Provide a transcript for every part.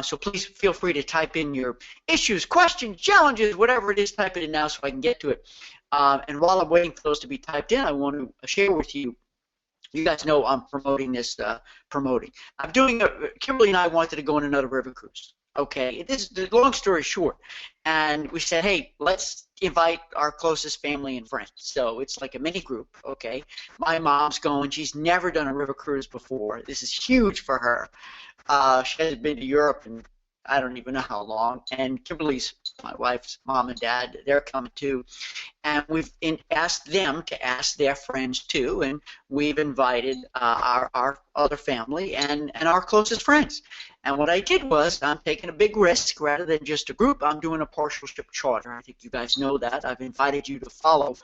So please feel free to type in your issues, questions, challenges, whatever it is, type it in now so I can get to it. And while I'm waiting for those to be typed in, I want to share with you. You guys know I'm promoting this, I'm doing Kimberly and I wanted to go on another river cruise. Okay, this is the long story short. And we said, hey, let's invite our closest family and friends. So it's like a mini group, okay? My mom's going. She's never done a river cruise before. This is huge for her. She hasn't been to Europe in I don't even know how long. And Kimberly's, my wife's mom and dad, they're coming too. And we've asked them to ask their friends too, and we've invited our other family and our closest friends. And what I did was I'm taking a big risk rather than just a group. I'm doing a partial ship charter. I think you guys know that. I've invited you to follow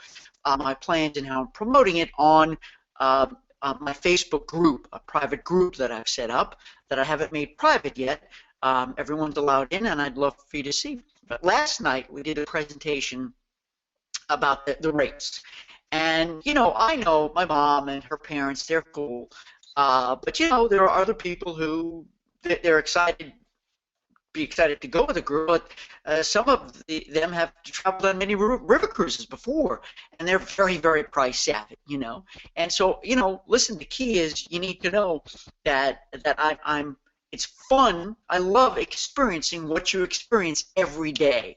my plans and how I'm promoting it on my Facebook group, a private group that I've set up that I haven't made private yet. Everyone's allowed in, and I'd love for you to see. But last night we did a presentation about the rates. And, you know, I know my mom and her parents, they're cool. But, you know, there are other people who they're excited to go with the group, but some of them have traveled on many river cruises before, and they're very, very price savvy, you know. And so, you know, listen, the key is you need to know that it's fun. I love experiencing what you experience every day.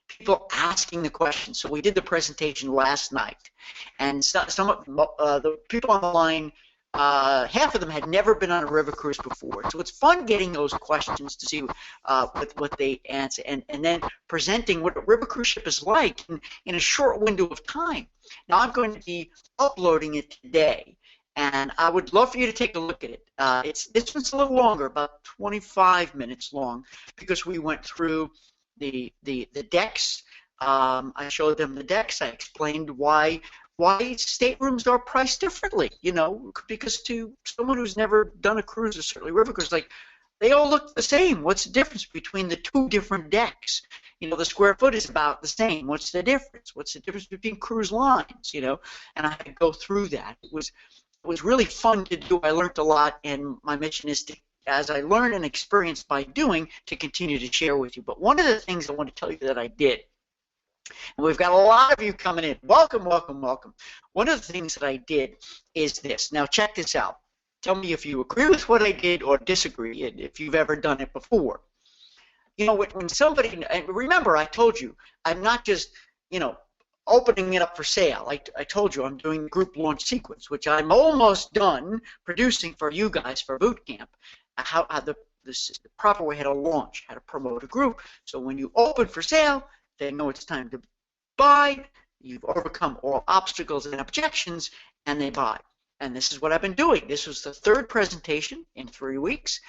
People asking the questions. So we did the presentation last night, and some of the people on the line, half of them had never been on a river cruise before. So it's fun getting those questions to see what they answer, and then presenting what a river cruise ship is like in a short window of time. Now I'm going to be uploading it today, and I would love for you to take a look at it. This one's a little longer, about 25 minutes long, because we went through the decks. I showed them the decks. I explained why staterooms are priced differently, you know, because to someone who's never done a cruise, or certainly river cruise, like, they all look the same. What's the difference between the two different decks? You know, the square foot is about the same. What's the difference? What's the difference between cruise lines, you know? And I had to go through that. It was really fun to do. I learned a lot, and my mission is to, as I learn and experience by doing, to continue to share with you. But one of the things I want to tell you that I did, and we've got a lot of you coming in. Welcome, welcome, welcome. One of the things that I did is this. Now check this out. Tell me if you agree with what I did or disagree, and if you've ever done it before. You know, when somebody, and remember I told you, I'm not just, you know, opening it up for sale. I told you I'm doing group launch sequence, which I'm almost done producing for you guys for boot camp. How the proper way how to launch, how to promote a group. So when you open for sale, they know it's time to buy. You've overcome all obstacles and objections, and they buy. And this is what I've been doing. This was the third presentation in 3 weeks,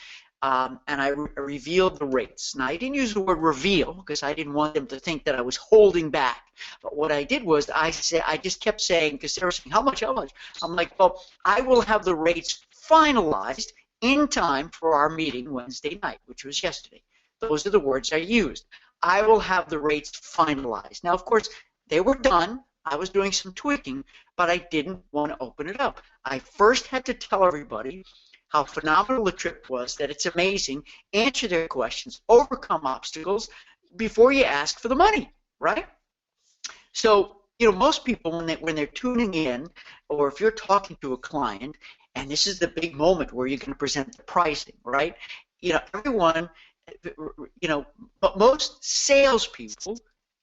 and I revealed the rates. Now, I didn't use the word reveal because I didn't want them to think that I was holding back. But what I did was I just kept saying, because they were saying, how much, how much? I'm like, well, I will have the rates finalized in time for our meeting Wednesday night, which was yesterday. Those are the words I used. I will have the rates finalized. Now, of course, they were done. I was doing some tweaking, but I didn't want to open it up. I first had to tell everybody how phenomenal the trip was, that it's amazing, answer their questions, overcome obstacles before you ask for the money, right? So, you know, most people when they're tuning in, or if you're talking to a client, and this is the big moment where you're going to present the pricing, right? You know, everyone, you know, but most salespeople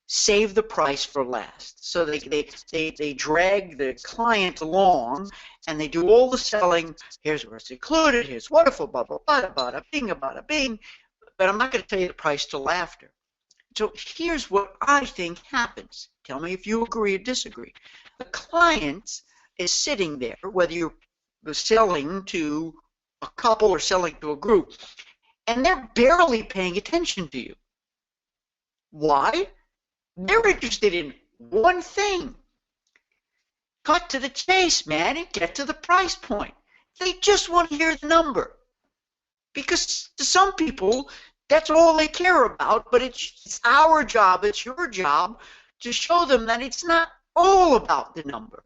save the price for last. So they drag the client along, and they do all the selling. Here's where it's included. Here's wonderful, blah, blah, blah, bada bing, bada bing. But I'm not going to tell you the price till after. So here's what I think happens. Tell me if you agree or disagree. The client is sitting there, whether you're selling to a couple or selling to a group, and they're barely paying attention to you. Why? They're interested in one thing. Cut to the chase, man, and get to the price point. They just want to hear the number. Because to some people, that's all they care about, but it's our job, it's your job to show them that it's not all about the number.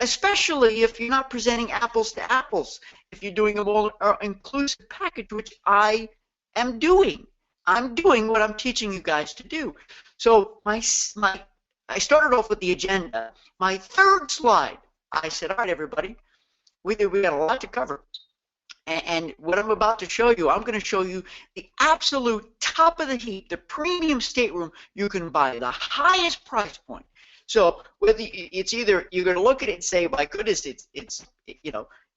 Especially if you're not presenting apples to apples, if you're doing a more inclusive package, which I am doing. I'm doing what I'm teaching you guys to do. So I started off with the agenda. My third slide, I said, all right, everybody, we got a lot to cover. And what I'm about to show you, I'm going to show you the absolute top of the heap, the premium stateroom you can buy, the highest price point. So it's either you're going to look at it and say, my goodness, it's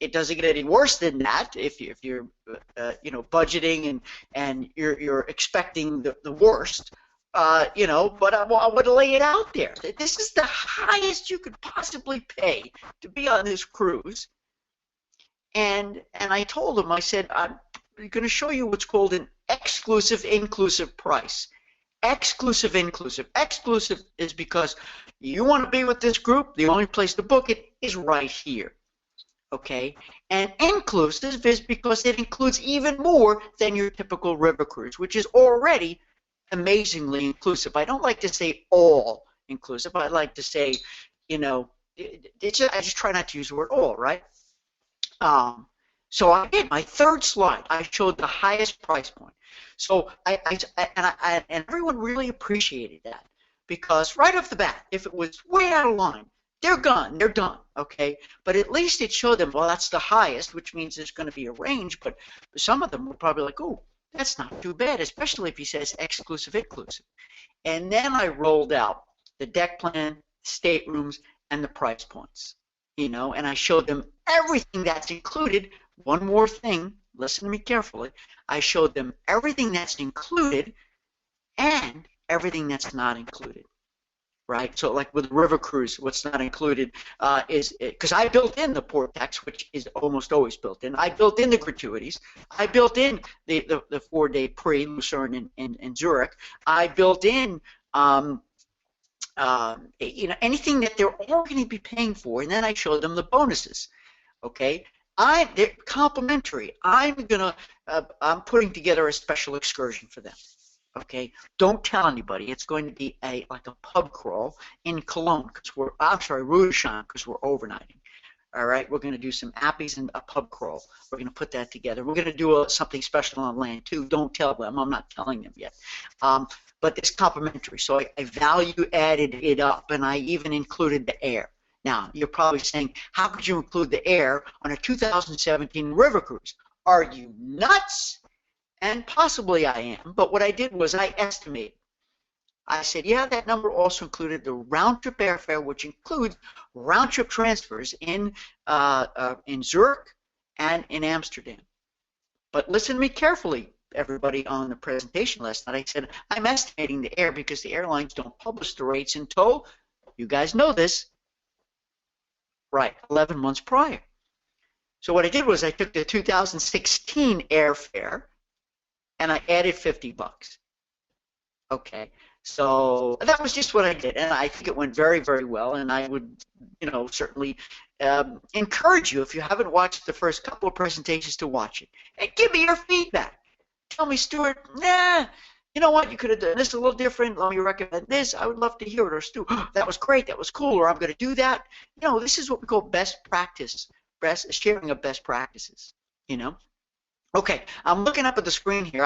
it doesn't get any worse than that if you're budgeting and you're expecting the worst. But I want to lay it out there. This is the highest you could possibly pay to be on this cruise. And I told him, I said, I'm going to show you what's called an exclusive inclusive price. Exclusive inclusive. Exclusive is because you want to be with this group, the only place to book it is right here. Okay? And inclusive is because it includes even more than your typical river cruise, which is already amazingly inclusive. I don't like to say all inclusive. I like to say, I just try not to use the word all, right? So I did my third slide. I showed the highest price point. So and everyone really appreciated that because right off the bat, if it was way out of line, they're gone, they're done, okay? But at least it showed them, well, that's the highest, which means there's going to be a range. But some of them were probably like, oh, that's not too bad, especially if he says exclusive, inclusive. And then I rolled out the deck plan, staterooms, and the price points. And I showed them everything that's included. One more thing, listen to me carefully. I showed them everything that's included and everything that's not included, right? So like with River Cruise, what's not included is, because I built in the port tax, which is almost always built in. I built in the gratuities. I built in the 4-day pre-Lucerne in Zurich. I built in anything that they're all going to be paying for, and then I showed them the bonuses. Okay, they're complimentary. I'm putting together a special excursion for them. Okay, don't tell anybody. It's going to be like a pub crawl in Cologne because Rudesheim because we're overnighting. All right, we're going to do some appies and a pub crawl. We're going to put that together. We're going to do something special on land too. Don't tell them. I'm not telling them yet. But it's complimentary. So I value added it up, and I even included the air. Now, you're probably saying, how could you include the air on a 2017 river cruise? Are you nuts? And possibly I am, but what I did was I estimated. I said, yeah, that number also included the round-trip airfare, which includes round-trip transfers in Zurich and in Amsterdam. But listen to me carefully, everybody on the presentation last night. I said, I'm estimating the air because the airlines don't publish the rates until, you guys know this, right, 11 months prior. So what I did was I took the 2016 airfare and I added $50. Okay, so that was just what I did, and I think it went very, very well. And I would, certainly encourage you if you haven't watched the first couple of presentations to watch it and give me your feedback. Tell me, Stuart, nah, you know what? You could have done this a little different. Let me recommend this. I would love to hear it. Or Stu, that was great. That was cool. Or I'm going to do that. This is what we call best practice, sharing of best practices. Okay, I'm looking up at the screen here.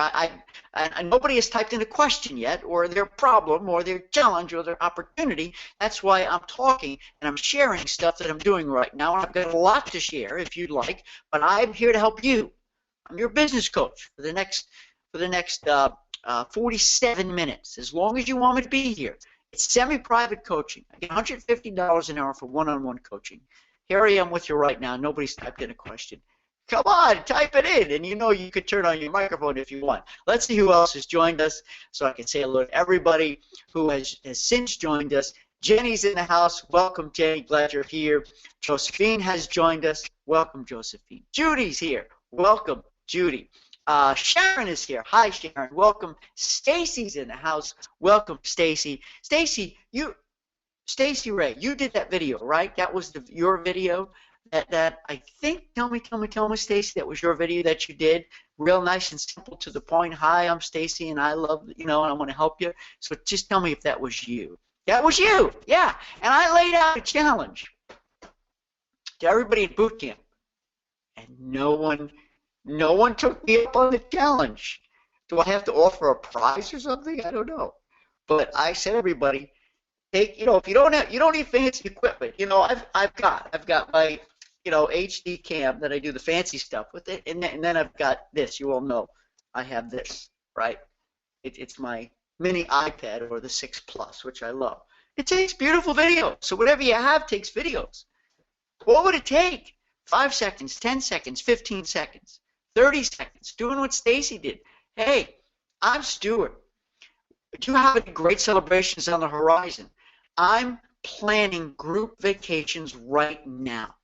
Nobody has typed in a question yet, or their problem, or their challenge, or their opportunity. That's why I'm talking and I'm sharing stuff that I'm doing right now. And I've got a lot to share, if you'd like. But I'm here to help you. I'm your business coach for the next 47 minutes, as long as you want me to be here. It's semi-private coaching. I get $150 an hour for one-on-one coaching. Here I am with you right now. Nobody's typed in a question. Come on, type it in, and you could turn on your microphone if you want. Let's see who else has joined us so I can say hello to everybody who has since joined us. Jenny's in the house. Welcome, Jenny. Glad you're here. Josephine has joined us. Welcome, Josephine. Judy's here. Welcome, Judy. Sharon is here. Hi, Sharon. Welcome. Stacy's in the house. Welcome, Stacy. Stacy Ray, you did that video, right? That was your video. That I think, tell me, Stacy, that was your video that you did. Real nice and simple, to the point. Hi, I'm Stacy, and I love, and I want to help you. So just tell me if that was you. That was you, yeah. And I laid out a challenge to everybody at boot camp, and no one took me up on the challenge. Do I have to offer a prize or something? I don't know. But I said, everybody, take, if you don't need fancy equipment. I've got my, HD cam that I do the fancy stuff with it, and then I've got this. You all know I have this, right? It's my mini iPad, or the 6 Plus, which I love. It takes beautiful videos. So whatever you have takes videos. What would it take? 5 seconds, 10 seconds, 15 seconds, 30 seconds, doing what Stacy did. Hey, I'm Stuart. Do you have any great celebrations on the horizon? I'm planning group vacations right now.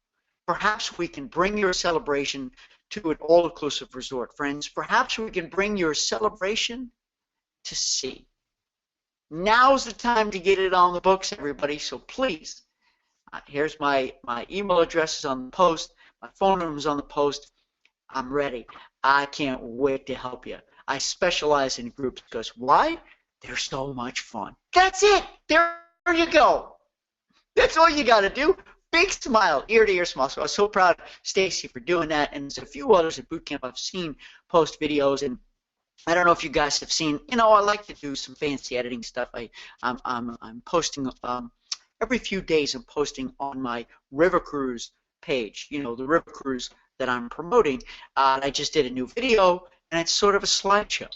Perhaps we can bring your celebration to an all-inclusive resort, friends. Perhaps we can bring your celebration to sea. Now's the time to get it on the books, everybody, so please. Here's my email address is on the post. My phone number is on the post. I'm ready. I can't wait to help you. I specialize in groups because why? They're so much fun. That's it. There you go. That's all you got to do. Big smile, ear-to-ear smile. So I was so proud of Stacy for doing that, and there's a few others at boot camp I've seen post videos, and I don't know if you guys have seen. I like to do some fancy editing stuff. I'm posting every few days. I'm posting on my River Cruise page. The River Cruise that I'm promoting. I just did a new video, and it's sort of a slideshow.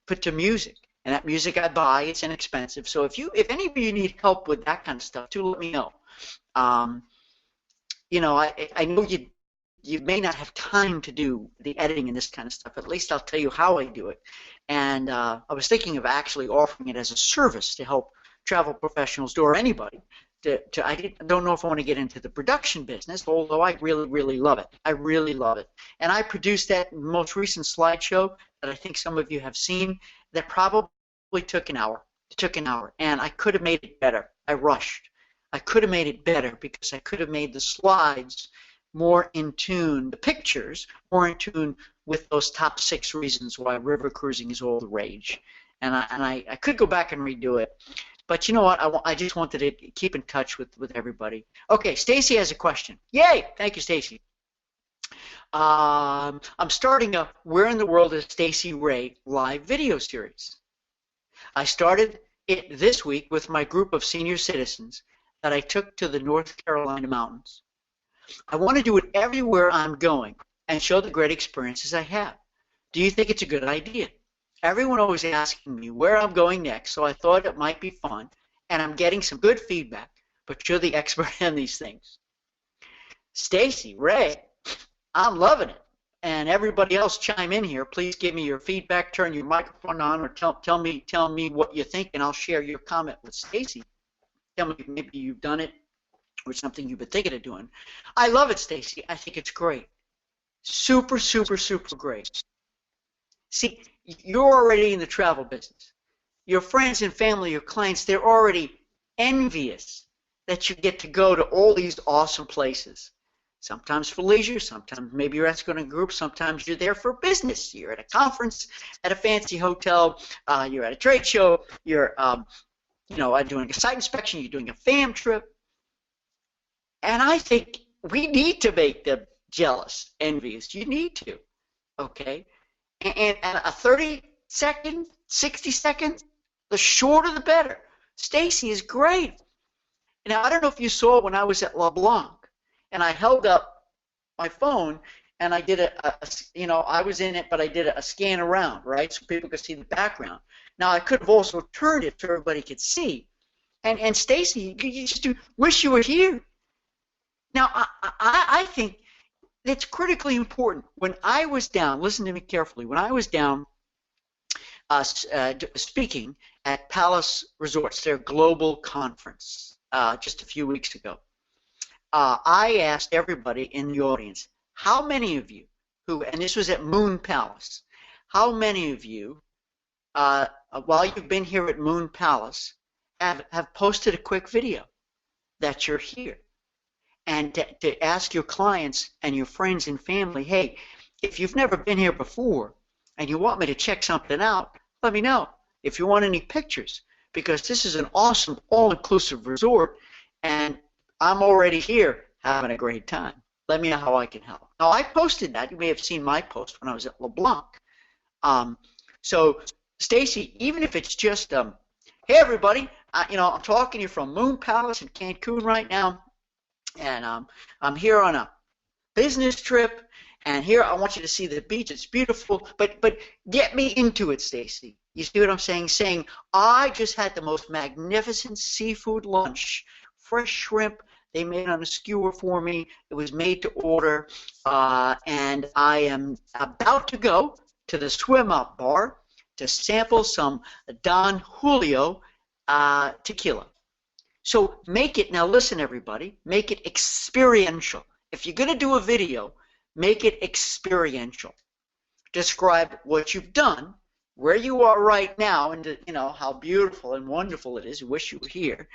Put to music. And that music I buy, it's inexpensive. So if any of you need help with that kind of stuff, do let me know. I know you may not have time to do the editing and this kind of stuff. At least I'll tell you how I do it. And I was thinking of actually offering it as a service to help travel professionals or anybody. I don't know if I want to get into the production business, although I really, really love it. I really love it. And I produced that most recent slideshow that I think some of you have seen that probably took an hour. It took an hour. And I could have made it better. I rushed. I could have made it better because I could have made the slides more in tune, the pictures more in tune with those top 6 reasons why river cruising is all the rage. And I could go back and redo it. But you know what? I just wanted to keep in touch with everybody. Okay, Stacy has a question. Yay! Thank you, Stacy. I'm starting a Where in the World is Stacy Ray live video series. I started it this week with my group of senior citizens that I took to the North Carolina mountains. I want to do it everywhere I'm going and show the great experiences I have. Do you think it's a good idea? Everyone always asking me where I'm going next, so I thought it might be fun, and I'm getting some good feedback, but you're the expert in these things. Stacy, Ray, I'm loving it. And everybody else chime in here. Please give me your feedback, turn your microphone on, or tell me what you think, and I'll share your comment with Stacy. Tell me if maybe you've done it or something you've been thinking of doing. I love it, Stacy. I think it's great. Super, super, super great. See, you're already in the travel business. Your friends and family, your clients, they're already envious that you get to go to all these awesome places. Sometimes for leisure, sometimes maybe you're asking a group, sometimes you're there for business. You're at a conference, at a fancy hotel, you're at a trade show, you're doing a site inspection, you're doing a fam trip. And I think we need to make them jealous, envious. You need to, okay? And a 30-second, 60 seconds, the shorter the better. Stacy is great. Now, I don't know if you saw when I was at LeBlanc, and I held up my phone, and I did I was in it, but I did a scan around, right, so people could see the background. Now, I could have also turned it so everybody could see. And Stacy, you just wish you were here. Now, I think it's critically important. When I was down, listen to me carefully, when I was down speaking at Palace Resorts, their global conference, just a few weeks ago, I asked everybody in the audience, how many of you and this was at Moon Palace, how many of you, while you've been here at Moon Palace, have posted a quick video that you're here? And to ask your clients and your friends and family, hey, if you've never been here before and you want me to check something out, let me know. If you want any pictures, because this is an awesome all-inclusive resort, and I'm already here having a great time. Let me know how I can help. Now, I posted that. You may have seen my post when I was at LeBlanc. So, Stacy, even if it's just, hey everybody, I'm talking to you from Moon Palace in Cancun right now, and I'm here on a business trip, and here I want you to see the beach. It's beautiful, but get me into it, Stacy. You see what I'm saying? Saying I just had the most magnificent seafood lunch, fresh shrimp. They made on a skewer for me. It was made to order, and I am about to go to the swim up bar to sample some Don Julio tequila. So make it, now listen everybody, make it experiential. If you're going to do a video, make it experiential. Describe what you've done, where you are right now, and how beautiful and wonderful it is. You wish you were here.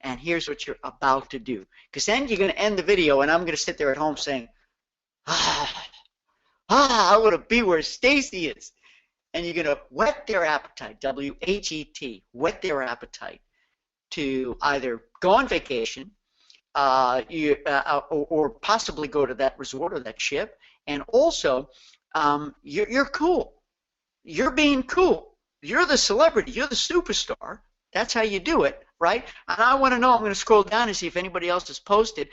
And here's what you're about to do. Because then you're going to end the video, and I'm going to sit there at home saying, I want to be where Stacy is. And you're going to whet their appetite, W-H-E-T, whet their appetite to either go on vacation, or possibly go to that resort or that ship, and also you're cool. You're being cool. You're the celebrity. You're the superstar. That's how you do it, right? And I want to know. I'm going to scroll down and see if anybody else has posted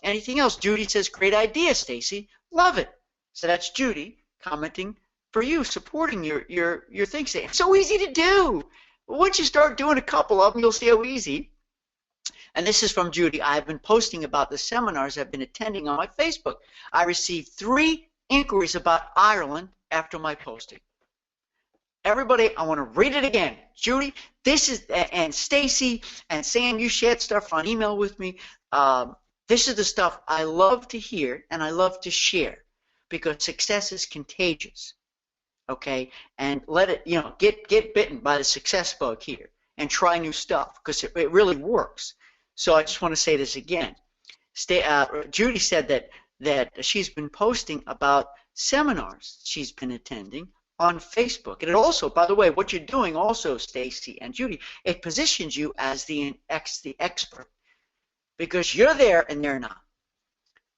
anything else. Judy says, "Great idea, Stacy. Love it." So that's Judy commenting for you, supporting your things. It's so easy to do. Once you start doing a couple of them, you'll see how easy. And this is from Judy. I've been posting about the seminars I've been attending on my Facebook. I received 3 inquiries about Ireland after my posting. Everybody, I want to read it again. Judy, this is, and Stacy and Sam, you shared stuff on email with me. This is the stuff I love to hear and I love to share because success is contagious. Okay, and let it, get bitten by the success bug here and try new stuff because it really works. So I just want to say this again. Judy said that she's been posting about seminars she's been attending on Facebook. And it also, by the way, what you're doing also, Stacy and Judy, it positions you as the expert because you're there and they're not.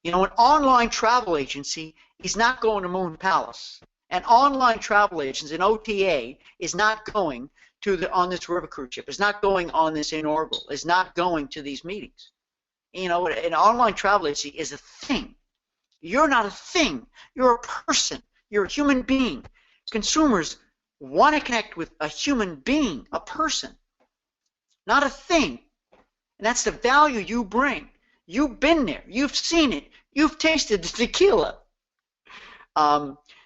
An online travel agency is not going to Moon Palace. An online travel agency, an OTA, is not going on this river cruise ship. Is not going on this inaugural. Is not going to these meetings. An online travel agency is a thing. You're not a thing. You're a person. You're a human being. Consumers want to connect with a human being, a person, not a thing. And that's the value you bring. You've been there. You've seen it. You've tasted the tequila.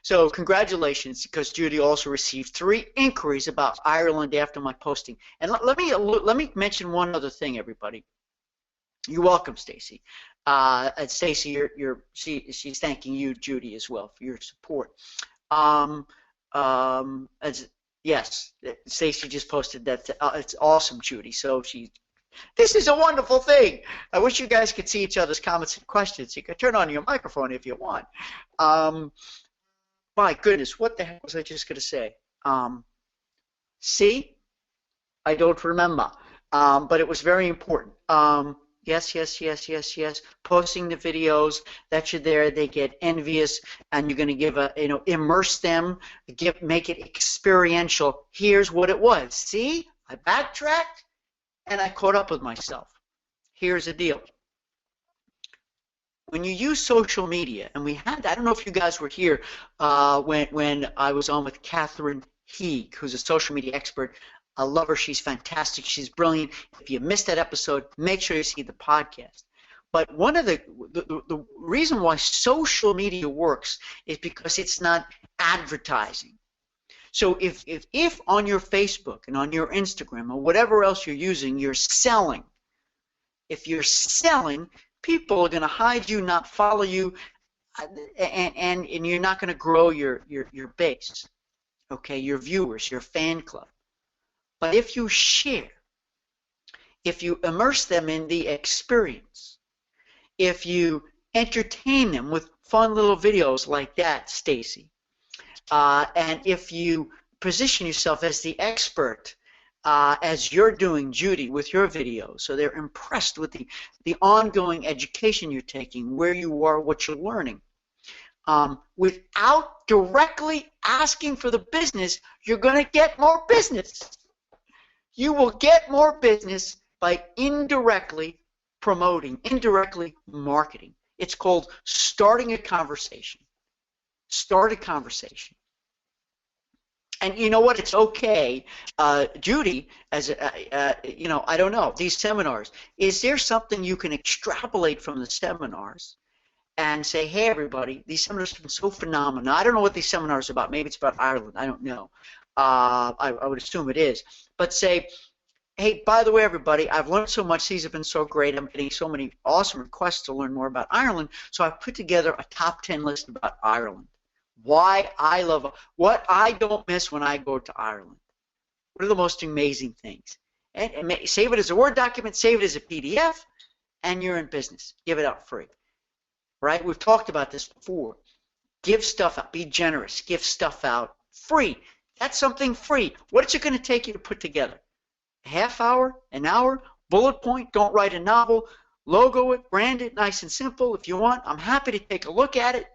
So congratulations, because Judy also received 3 inquiries about Ireland after my posting. And let me mention one other thing, everybody. You're welcome, Stacy. And Stacy, she's thanking you, Judy, as well for your support. Yes, Stacy just posted that. It's awesome, Judy. So this is a wonderful thing. I wish you guys could see each other's comments and questions. You can turn on your microphone if you want. My goodness, what the heck was I just going to say? See? I don't remember. But it was very important. Yes. Posting the videos that you're there, they get envious, and you're going to give immerse them, make it experiential. Here's what it was. See? I backtracked, and I caught up with myself. Here's the deal. When you use social media, and we had, I don't know if you guys were here when I was on with Catherine Heeg, who's a social media expert. I love her. She's fantastic. She's brilliant. If you missed that episode, make sure you see the podcast. But one of the reason why social media works is because it's not advertising. So if on your Facebook and on your Instagram or whatever else you're using, you're selling. If you're selling, people are going to hide you, not follow you, and you're not going to grow your base, okay, your viewers, your fan club. But if you share, if you immerse them in the experience, if you entertain them with fun little videos like that, Stacy, and if you position yourself as the expert, as you're doing, Judy, with your videos, so they're impressed with the ongoing education you're taking, where you are, what you're learning. without directly asking for the business, you're going to get more business. You will get more business by indirectly promoting, indirectly marketing. It's called starting a conversation. Start a conversation. And you know what? It's okay, Judy. I don't know these seminars. Is there something you can extrapolate from the seminars and say, hey, everybody, these seminars have been so phenomenal. I don't know what these seminars are about. Maybe it's about Ireland. I don't know. I would assume it is. But say, hey, by the way, everybody, I've learned so much. These have been so great. I'm getting so many awesome requests to learn more about Ireland. So I've put together a top 10 list about Ireland. Why I love what I don't miss when I go to Ireland. What are the most amazing things? And save it as a Word document, save it as a PDF, and you're in business. Give it out free. Right? We've talked about this before. Give stuff out. Be generous. Give stuff out free. That's something free. What is it going to take you to put together? A half hour? An hour? Bullet point? Don't write a novel. Logo it. Brand it. Nice and simple. If you want, I'm happy to take a look at it.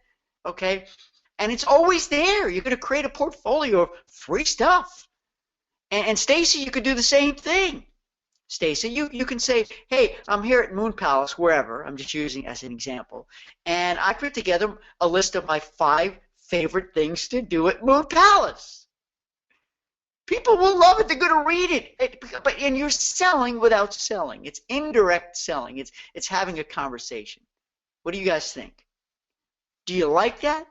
Okay? And it's always there. You're going to create a portfolio of free stuff. And Stacy, you could do the same thing. Stacy, you can say, hey, I'm here at Moon Palace, wherever. I'm just using as an example. And I put together a list of my 5 favorite things to do at Moon Palace. People will love it. They're going to read it. And you're selling without selling. It's indirect selling. It's having a conversation. What do you guys think? Do you like that?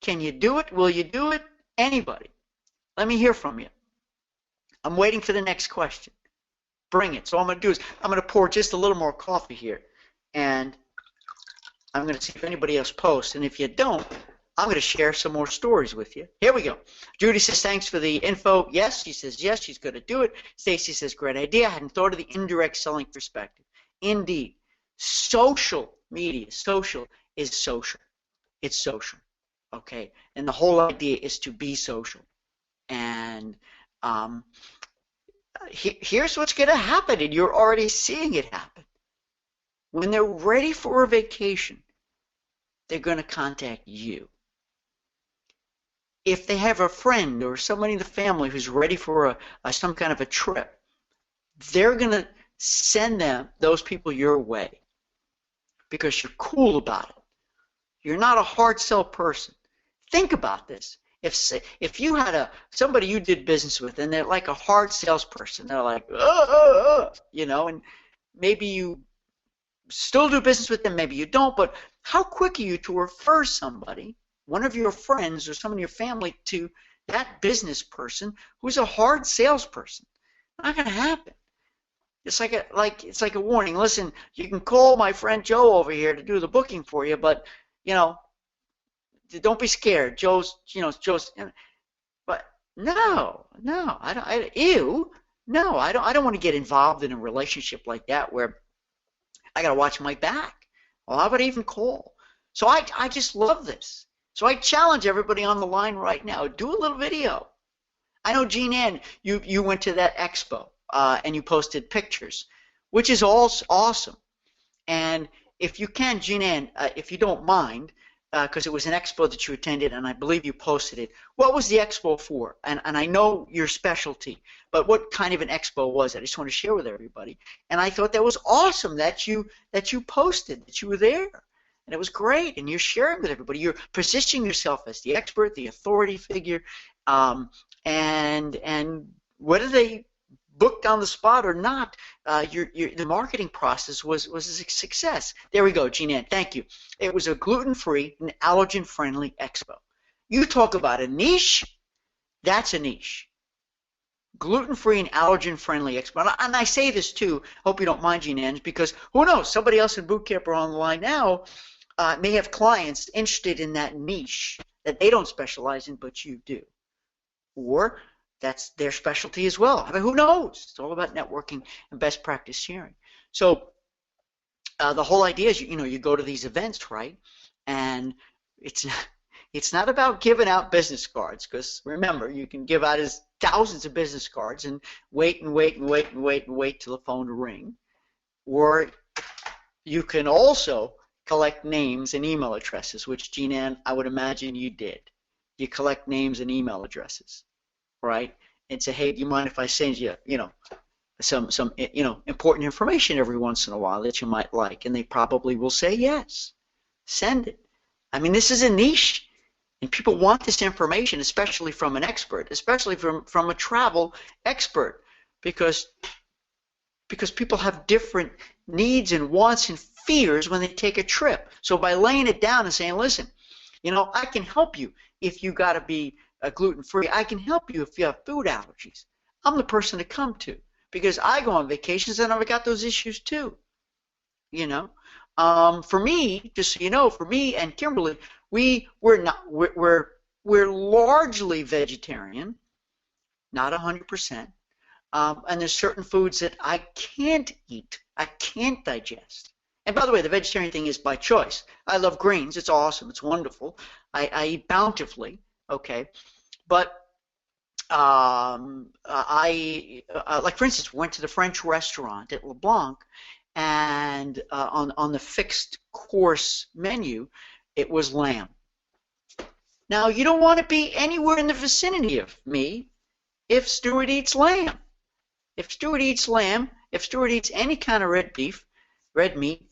Can you do it? Will you do it? Anybody? Let me hear from you. I'm waiting for the next question. Bring it. So what I'm going to do is I'm going to pour just a little more coffee here. And I'm going to see if anybody else posts. And if you don't, I'm going to share some more stories with you. Here we go. Judy says, thanks for the info. Yes, she says yes, she's going to do it. Stacy says, great idea. I hadn't thought of the indirect selling perspective. Indeed. Social media, social is social. It's social. Okay, and the whole idea is to be social. And here's what's going to happen, and you're already seeing it happen. When they're ready for a vacation, they're going to contact you. If they have a friend or somebody in the family who's ready for some kind of a trip, they're going to send those people your way because you're cool about it. You're not a hard sell person. Think about this. If you had somebody you did business with and they're like a hard salesperson, they're like, and maybe you still do business with them, maybe you don't, but how quick are you to refer somebody, one of your friends or someone in your family, to that business person who's a hard salesperson? Not going to happen. It's like a warning. Listen, you can call my friend Joe over here to do the booking for you, but don't be scared. Joe's, but no, I don't want to get involved in a relationship like that where I got to watch my back. Well, how would I even call? So I just love this. So I challenge everybody on the line right now, do a little video. I know, Jean Ann, you went to that expo and you posted pictures, which is awesome. And if you can, Jean Ann, if you don't mind, because it was an expo that you attended, and I believe you posted it. What was the expo for? And I know your specialty, but what kind of an expo was it? I just want to share with everybody. And I thought that was awesome that you posted, that you were there. And it was great, and you're sharing with everybody. You're positioning yourself as the expert, the authority figure, and whether they booked on the spot or not, the marketing process was a success. There we go, Jean Ann. Thank you. It was a gluten-free and allergen-friendly expo. You talk about a niche, that's a niche. Gluten-free and allergen-friendly expo. And I say this too, hope you don't mind, Jean Ann, because who knows, somebody else in boot camp or on the line now may have clients interested in that niche that they don't specialize in, but you do. Or that's their specialty as well. I mean, who knows? It's all about networking and best practice sharing. So the whole idea is, you go to these events, right? And it's not about giving out business cards, because remember, you can give out thousands of business cards and wait till the phone to ring. Or you can also collect names and email addresses, which, Jean-Ann, I would imagine you did. You collect names and email addresses, right? And say, hey, do you mind if I send you, some important information every once in a while that you might like? And they probably will say yes. Send it. I mean, this is a niche, and people want this information, especially from an expert, especially from a travel expert, because people have different needs and wants and fears when they take a trip. So by laying it down and saying, listen, I can help you if you got to be gluten-free. I can help you if you have food allergies. I'm the person to come to because I go on vacations and I've got those issues too. For me, just so you know, for me and Kimberly, we're largely vegetarian, not 100%. And there's certain foods that I can't eat, I can't digest. And by the way, the vegetarian thing is by choice. I love greens. It's awesome. It's wonderful. I eat bountifully, okay? But like for instance, went to the French restaurant at LeBlanc, and on the fixed course menu, it was lamb. Now, you don't want to be anywhere in the vicinity of me if Stuart eats lamb. If Stuart eats lamb, if Stuart eats any kind of red meat,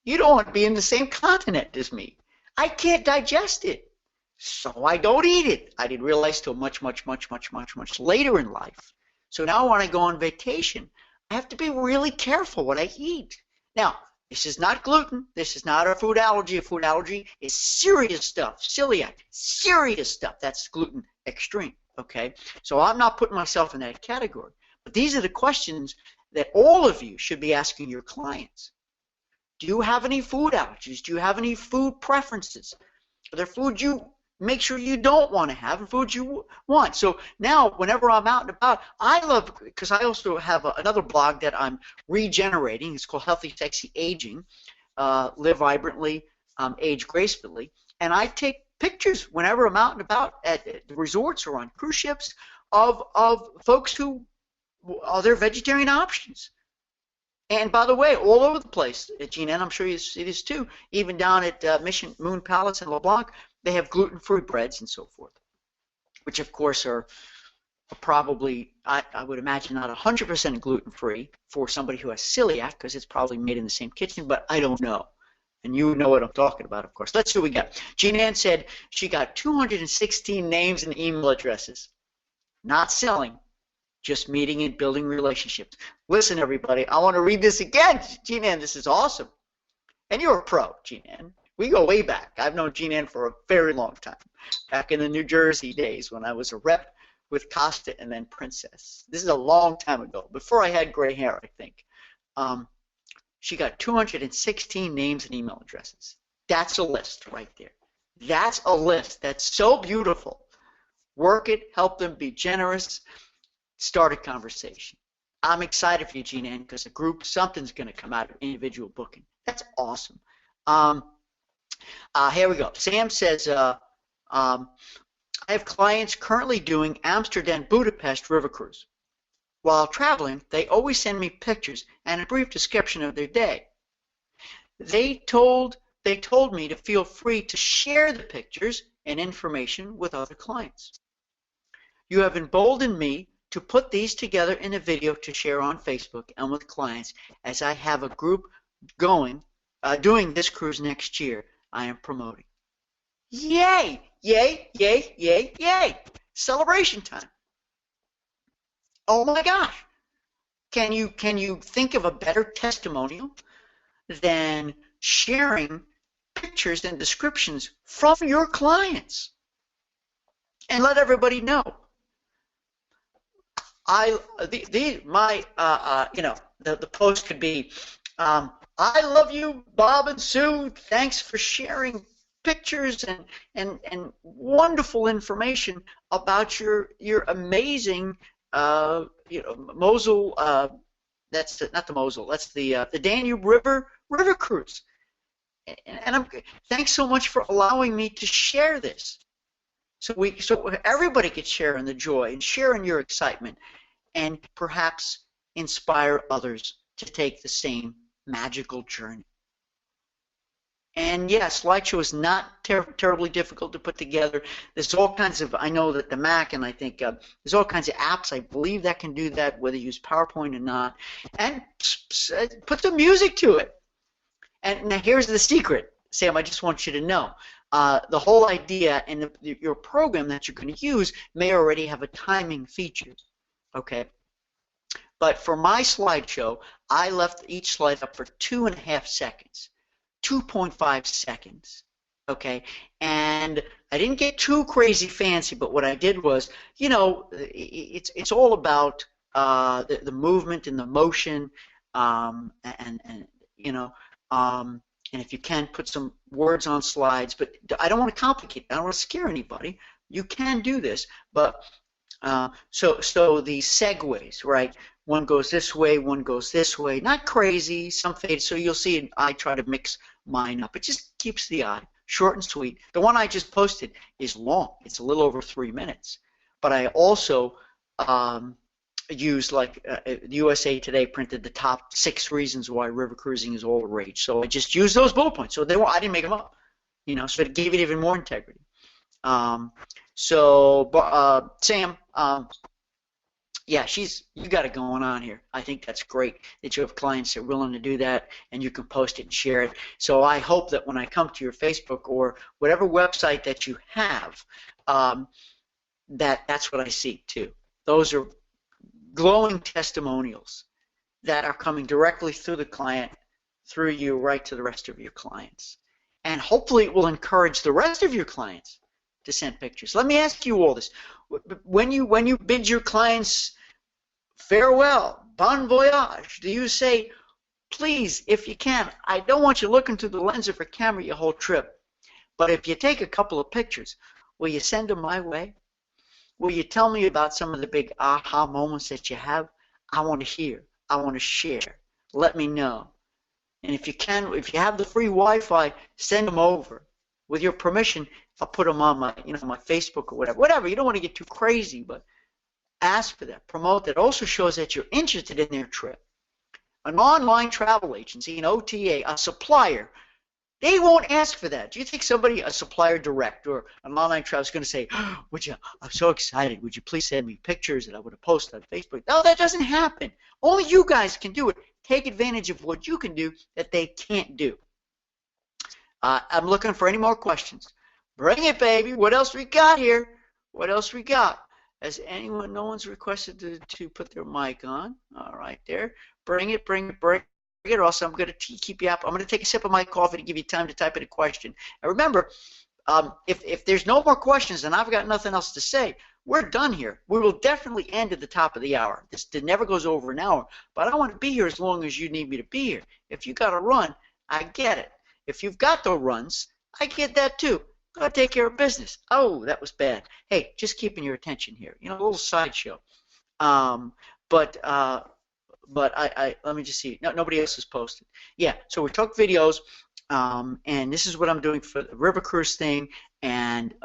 you don't want to be in the same continent as me. I can't digest it, so I don't eat it. I didn't realize till much later in life. So now when I go on vacation, I have to be really careful what I eat. Now, this is not gluten. This is not a food allergy. A food allergy is serious stuff, celiac, serious stuff. That's gluten extreme, okay? So I'm not putting myself in that category. But these are the questions that all of you should be asking your clients. Do you have any food allergies? Do you have any food preferences? Are there foods you make sure you don't want to have and foods you want? So now, whenever I'm out and about, I love, because I also have another blog that I'm regenerating. It's called Healthy, Sexy Aging, Live Vibrantly, Age Gracefully. And I take pictures whenever I'm out and about at the resorts or on cruise ships of folks who are their vegetarian options. And by the way, all over the place, Jean-Ann, I'm sure you see this too, even down at Mission Moon Palace in LeBlanc, they have gluten-free breads and so forth, which of course are probably, I would imagine, not 100% gluten-free for somebody who has celiac, because it's probably made in the same kitchen, but I don't know. And you know what I'm talking about, of course. Let's see what we got. Jean-Ann said she got 216 names and email addresses. Not selling, just meeting and building relationships. Listen, everybody, I want to read this again. Jean-Ann, this is awesome. And you're a pro, Jean-Ann. We go way back. I've known Jean-Ann for a very long time, back in the New Jersey days when I was a rep with Costa and then Princess. This is a long time ago, before I had gray hair, I think. She got 216 names and email addresses. That's a list right there. That's a list. That's so beautiful. Work it, help them, be generous, start a conversation. I'm excited for you, Jean-Ann, because a group, something's going to come out of individual booking. That's awesome. Here we go. Sam says, I have clients currently doing Amsterdam-Budapest river cruise. While traveling, they always send me pictures and a brief description of their day. They told me to feel free to share the pictures and information with other clients. You have emboldened me to put these together in a video to share on Facebook and with clients, as I have a group doing this cruise next year I am promoting. Yay! Yay, yay, yay, yay! Celebration time. Oh my gosh. Can you think of a better testimonial than sharing pictures and descriptions from your clients and let everybody know? The post could be, I love you, Bob and Sue. Thanks for sharing pictures and wonderful information about your amazing Mosel. That's not the Mosel. That's the Danube River cruise. And thanks so much for allowing me to share this. So everybody could share in the joy and share in your excitement, and perhaps inspire others to take the same magical journey. And yeah, slideshow is not terribly difficult to put together. There's all kinds of, I know that the Mac, and I think there's all kinds of apps, I believe, that can do that, whether you use PowerPoint or not. And put some music to it. And now here's the secret, Sam, I just want you to know. The whole idea and your program that you're going to use may already have a timing feature, okay? But for my slideshow, I left each slide up for 2.5 seconds. 2.5 seconds, okay? And I didn't get too crazy fancy, but what I did was, you know, it's all about the movement and the motion, and you know, and if you can, put some words on slides, but I don't want to complicate it. I don't want to scare anybody. You can do this, but so the segues, right? One goes this way, one goes this way. Not crazy, some fade. So you'll see I try to mix mine up. It just keeps the eye short and sweet. The one I just posted is long. It's a little over 3 minutes. But I also used, like USA Today printed the top 6 reasons why river cruising is all the rage. So I just used those bullet points. So I didn't make them up. You know, so it gave it even more integrity. Sam, yeah, you got it going on here. I think that's great that you have clients that are willing to do that, and you can post it and share it. So I hope that when I come to your Facebook or whatever website that you have, that's what I see too. Those are glowing testimonials that are coming directly through the client, through you, right to the rest of your clients. And hopefully it will encourage the rest of your clients to send pictures. Let me ask you all this. When you bid your clients farewell, bon voyage, do you say, please, if you can, I don't want you looking through the lens of a camera your whole trip, but if you take a couple of pictures, will you send them my way? Will you tell me about some of the big aha moments that you have? I want to hear. I want to share. Let me know. And if you can, if you have the free Wi-Fi, send them over. With your permission, I'll put them on my, my Facebook or whatever. Whatever. You don't want to get too crazy, but ask for that. Promote that. Also shows that you're interested in their trip. An online travel agency, an OTA, a supplier, they won't ask for that. Do you think somebody, a supplier direct or an online travel, is going to say, oh, I'm so excited. Would you please send me pictures that I would have posted on Facebook? No, that doesn't happen. Only you guys can do it. Take advantage of what you can do that they can't do. I'm looking for any more questions. Bring it, baby. What else we got here? What else we got? Has anyone, no one's requested to put their mic on. All right, there. Bring it, bring it, bring it. Also, I'm going to keep you up. I'm going to take a sip of my coffee to give you time to type in a question. And remember, if there's no more questions and I've got nothing else to say, we're done here. We will definitely end at the top of the hour. This never goes over an hour, but I want to be here as long as you need me to be here. If you got to run, I get it. If you've got the runs, I get that too. Go take care of business. Oh, that was bad. Hey, just keeping your attention here. A little sideshow. But let me just see. No, nobody else has posted. Yeah, so we took videos, and this is what I'm doing for the River Cruise thing. And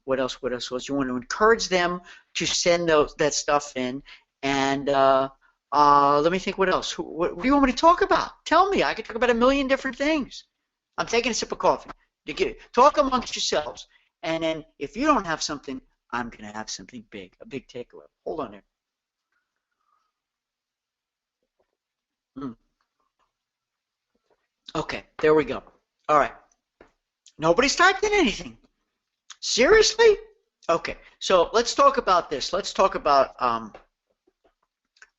what else? What else was? You want to encourage them to send that stuff in. And let me think. What else? What do you want me to talk about? Tell me. I could talk about a million different things. I'm taking a sip of coffee. Talk amongst yourselves, and then if you don't have something, I'm going to have something big, a big takeaway. Hold on there. Okay, there we go. All right. Nobody's typed in anything. Seriously? Okay, so let's talk about this. Let's talk about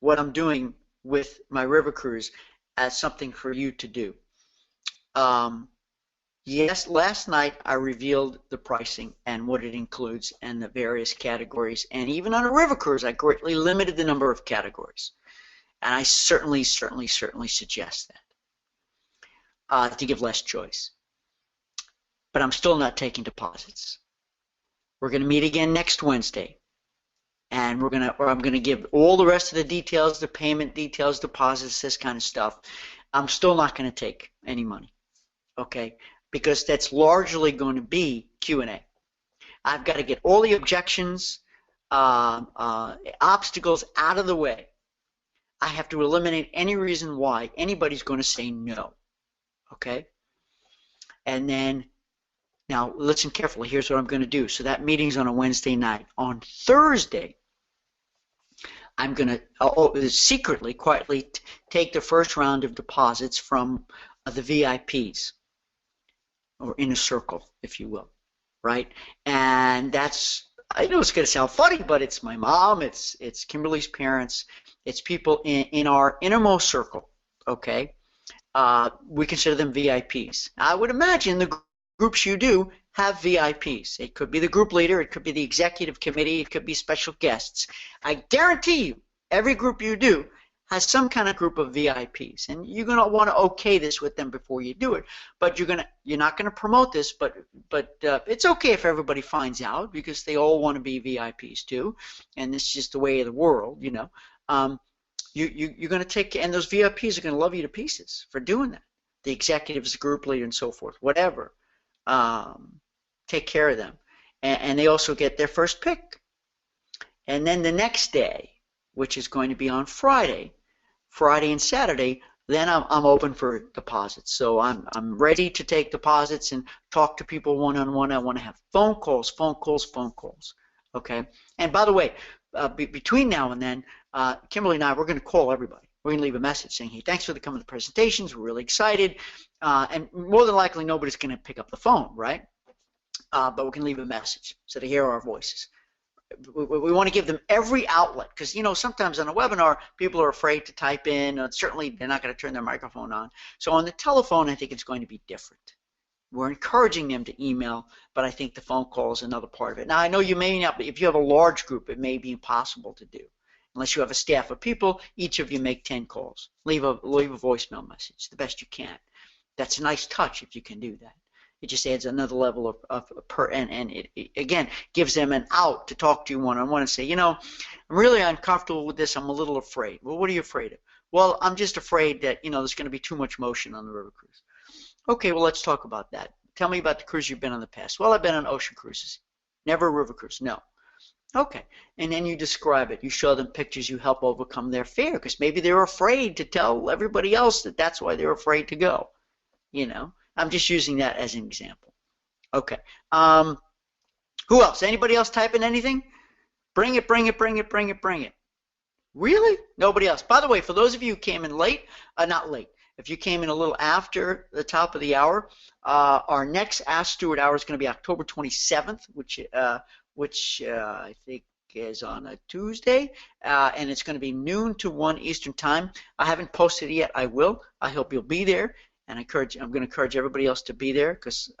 what I'm doing with my river cruise as something for you to do. Yes, last night I revealed the pricing and what it includes and the various categories, and even on a river cruise I greatly limited the number of categories, and I certainly suggest that to give less choice. But I'm still not taking deposits. We're going to meet again next Wednesday, and I'm going to give all the rest of the details, the payment details, deposits, this kind of stuff. I'm still not going to take any money, okay? Because that's largely going to be Q&A. I've got to get all the objections, obstacles out of the way. I have to eliminate any reason why anybody's going to say no, okay? And then, now listen carefully, here's what I'm going to do. So that meeting's on a Wednesday night. On Thursday, I'm going to secretly, quietly take the first round of deposits from the VIPs, or inner circle, if you will, right? And that's, I know it's going to sound funny, but it's my mom, it's Kimberly's parents, it's people in our innermost circle, okay? We consider them VIPs. I would imagine the groups you do have VIPs. It could be the group leader, it could be the executive committee, it could be special guests. I guarantee you, every group you do has some kind of group of VIPs, and you're going to want to okay this with them before you do it. But you're not going to promote this, but it's okay if everybody finds out, because they all want to be VIPs too, and it's just the way of the world, you know. You're going to take, and those VIPs are going to love you to pieces for doing that. The executives, the group leader, and so forth, whatever. Take care of them, and they also get their first pick. And then the next day, which is going to be on Friday and Saturday, then I'm open for deposits. So I'm ready to take deposits and talk to people one-on-one. I want to have phone calls. Okay. And by the way, between now and then, Kimberly and I, we're going to call everybody. We're going to leave a message saying, hey, thanks for coming to the presentations. We're really excited. And more than likely, nobody's going to pick up the phone, right? But we can leave a message so they hear our voices. We want to give them every outlet, because, you know, sometimes on a webinar, people are afraid to type in. Certainly, they're not going to turn their microphone on. So on the telephone, I think it's going to be different. We're encouraging them to email, but I think the phone call is another part of it. Now, I know you may not, but if you have a large group, it may be impossible to do. Unless you have a staff of people, each of you make 10 calls. Leave a voicemail message the best you can. That's a nice touch if you can do that. It just adds another level and it again gives them an out to talk to you one-on-one and say, you know, I'm really uncomfortable with this. I'm a little afraid. Well, what are you afraid of? Well, I'm just afraid that, you know, there's going to be too much motion on the river cruise. Okay, well, let's talk about that. Tell me about the cruise you've been on in the past. Well, I've been on ocean cruises. Never a river cruise. No. Okay, and then you describe it. You show them pictures. You help overcome their fear, because maybe they're afraid to tell everybody else that that's why they're afraid to go. You know, I'm just using that as an example. Okay. Who else? Anybody else typing anything? Bring it. Really? Nobody else. By the way, for those of you who came in late, not late, if you came in a little after the top of the hour, our next Ask Stuart Hour is going to be October 27th, which I think is on a Tuesday, and it's going to be noon to 1 Eastern Time. I haven't posted it yet. I will. I hope you'll be there, and I'm going to encourage everybody else to be there, because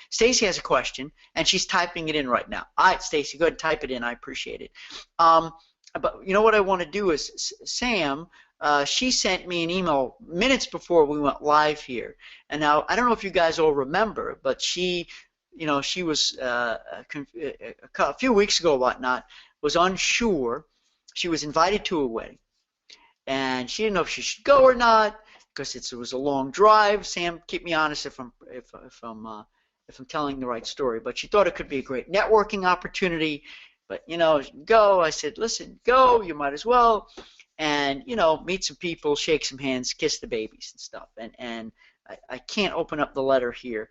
Stacy has a question, and she's typing it in right now. All right, Stacy, go ahead and type it in. I appreciate it. But you know what I want to do is, Sam, she sent me an email minutes before we went live here, and now I don't know if you guys all remember, but she, you know, she was a few weeks ago, whatnot, was unsure. She was invited to a wedding, and she didn't know if she should go or not, because it was a long drive. Sam, keep me honest if I'm telling the right story. But she thought it could be a great networking opportunity. But, you know, go. I said, listen, go. You might as well, and, you know, meet some people, shake some hands, kiss the babies and stuff. And I can't open up the letter here.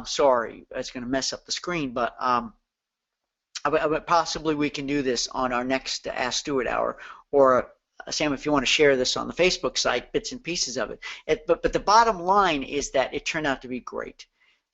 Sorry, it's going to mess up the screen, but possibly we can do this on our next Ask Stuart Hour, or Sam, if you want to share this on the Facebook site, bits and pieces of it. But the bottom line is that it turned out to be great.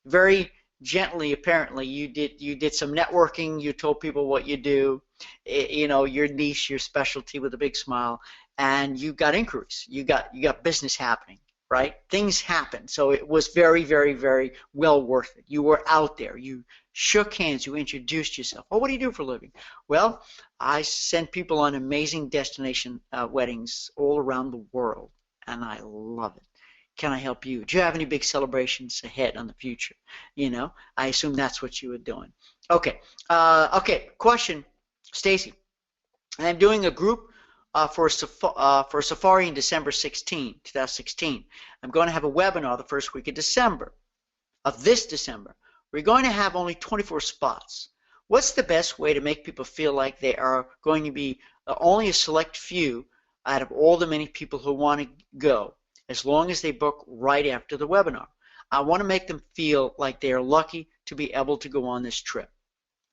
Very gently, apparently, you did some networking. You told people what you do, you know, your niche, your specialty, with a big smile, and you got inquiries. You got business happening. Right? Things happen. So it was very, very, very well worth it. You were out there. You shook hands. You introduced yourself. Oh, what do you do for a living? Well, I send people on amazing destination weddings all around the world, and I love it. Can I help you? Do you have any big celebrations ahead on the future? You know, I assume that's what you were doing. Okay. Okay. Question, Stacy. I'm doing a group for a safari in December 2016. I'm going to have a webinar the first week of this December. We're going to have only 24 spots. What's the best way to make people feel like they are going to be only a select few out of all the many people who want to go, as long as they book right after the webinar? I want to make them feel like they are lucky to be able to go on this trip.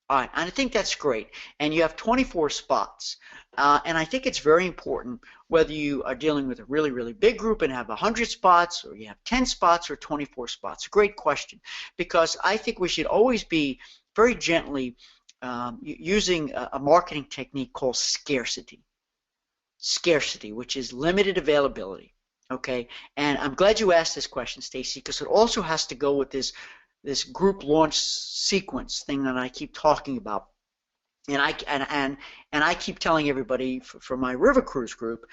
All right, and I think that's great. And you have 24 spots. And I think it's very important whether you are dealing with a really, really big group and have 100 spots, or you have 10 spots or 24 spots. Great question, because I think we should always be very gently using a marketing technique called scarcity. Scarcity, which is limited availability. Okay, and I'm glad you asked this question, Stacy, because it also has to go with this group launch sequence thing that I keep talking about. And I keep telling everybody for my River Cruise group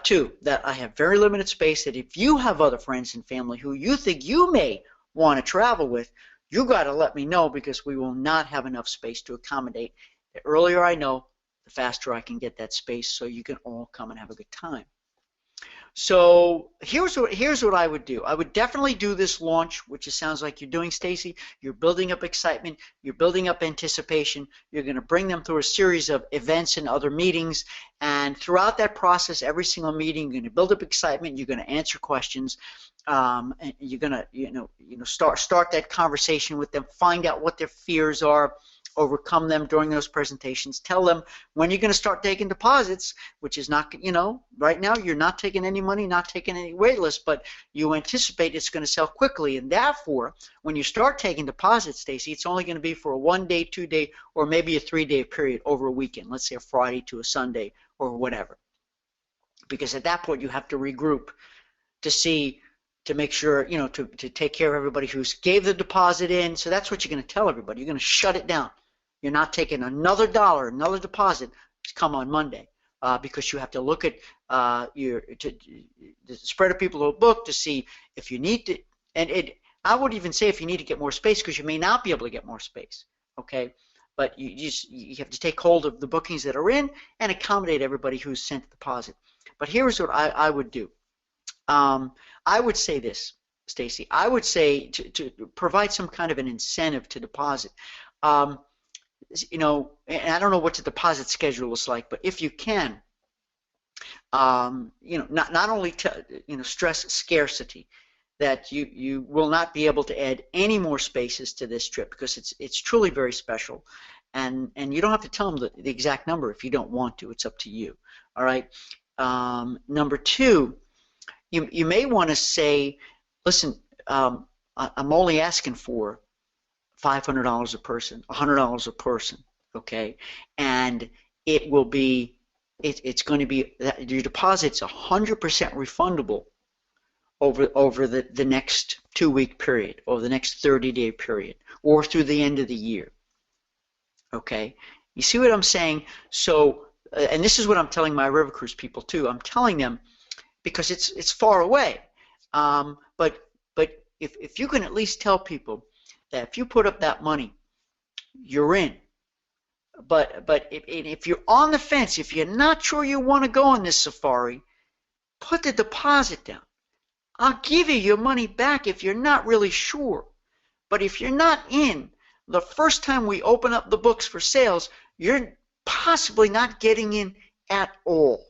too, that I have very limited space, that if you have other friends and family who you think you may want to travel with, you got to let me know, because we will not have enough space to accommodate. The earlier I know, the faster I can get that space, so you can all come and have a good time. So here's what I would do. I would definitely do this launch, which it sounds like you're doing, Stacy. You're building up excitement. You're building up anticipation. You're going to bring them through a series of events and other meetings. And throughout that process, every single meeting, you're going to build up excitement. You're going to answer questions. And you're going to start that conversation with them. Find out what their fears are. Overcome them during those presentations. Tell them when you're going to start taking deposits, which is not, right now you're not taking any money, not taking any wait list, but you anticipate it's going to sell quickly, and therefore, when you start taking deposits, Stacy, it's only going to be for a 1 day, 2 day, or maybe a 3 day period over a weekend. Let's say a Friday to a Sunday or whatever, because at that point you have to regroup to make sure, to take care of everybody who's gave the deposit in. So that's what you're going to tell everybody. You're going to shut it down. You're not taking another dollar, another deposit to come on Monday, because you have to look at the spread of people who book to see if you need to. And I would even say if you need to get more space, because you may not be able to get more space. Okay, but you have to take hold of the bookings that are in and accommodate everybody who's sent a deposit. But here's what I would do. I would say this, Stacy. I would say to provide some kind of an incentive to deposit. And I don't know what the deposit schedule is like, but if you can, not only stress scarcity, that you will not be able to add any more spaces to this trip, because it's truly very special, and you don't have to tell them the exact number if you don't want to. It's up to you. All right. Number two, you may want to say, listen, I'm only asking for $500 a person, $100 a person, okay, and it will be, it's going to be, your deposit's 100% refundable over the next 2-week period, or the next 30-day period, or through the end of the year, okay. You see what I'm saying? So, and this is what I'm telling my River Cruise people too. I'm telling them, because it's far away, but if you can at least tell people that if you put up that money, you're in. But if you're on the fence, if you're not sure you want to go on this safari, put the deposit down. I'll give you your money back if you're not really sure. But if you're not in, the first time we open up the books for sales, you're possibly not getting in at all.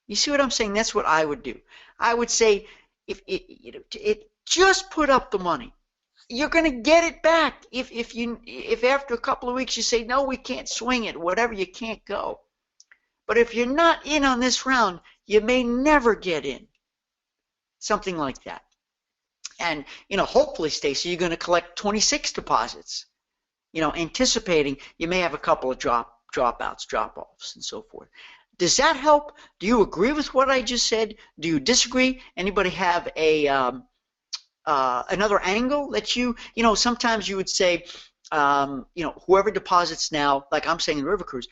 You see what I'm saying? That's what I would do. I would say, if just put up the money. You're going to get it back. If after a couple of weeks you say, no, we can't swing it, whatever, you can't go. But if you're not in on this round, you may never get in. Something like that. And, hopefully, Stacy, you're going to collect 26 deposits, anticipating you may have a couple of dropouts, drop-offs, and so forth. Does that help? Do you agree with what I just said? Do you disagree? Anybody have another angle that sometimes you would say, whoever deposits now, like I'm saying in River Cruise,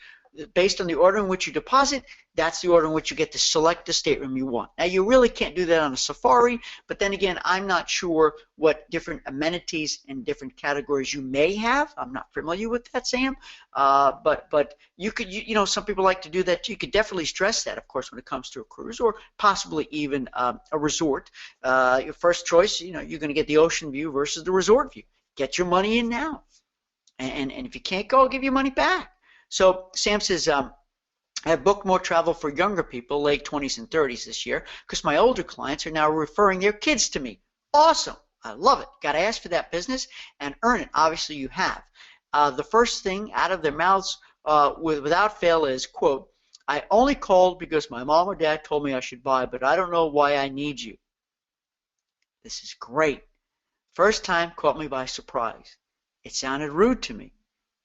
based on the order in which you deposit, that's the order in which you get to select the stateroom you want. Now, you really can't do that on a safari, but then again, I'm not sure what different amenities and different categories you may have. I'm not familiar with that, Sam, but you could, some people like to do that. You could definitely stress that, of course, when it comes to a cruise or possibly even a resort. Your first choice, you're going to get the ocean view versus the resort view. Get your money in now, and if you can't go, I'll give you money back. So Sam says, I have booked more travel for younger people, late 20s and 30s this year, because my older clients are now referring their kids to me. Awesome. I love it. Got to ask for that business and earn it. Obviously, you have. The first thing out of their mouths without fail is, quote, I only called because my mom or dad told me I should buy, but I don't know why I need you. This is great. First time caught me by surprise. It sounded rude to me.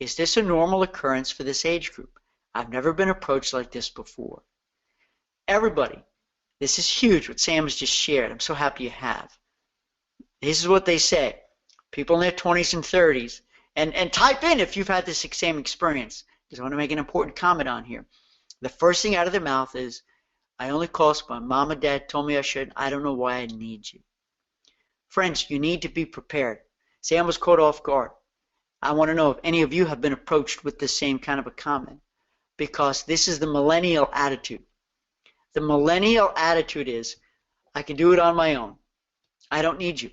Is this a normal occurrence for this age group? I've never been approached like this before. Everybody, this is huge what Sam has just shared. I'm so happy you have. This is what they say. People in their 20s and 30s. And type in if you've had this same experience. Because I want to make an important comment on here. The first thing out of their mouth is, I only called because my mom and dad told me I should. I don't know why I need you. Friends, you need to be prepared. Sam was caught off guard. I want to know if any of you have been approached with the same kind of a comment. Because this is the millennial attitude. The millennial attitude is, I can do it on my own. I don't need you.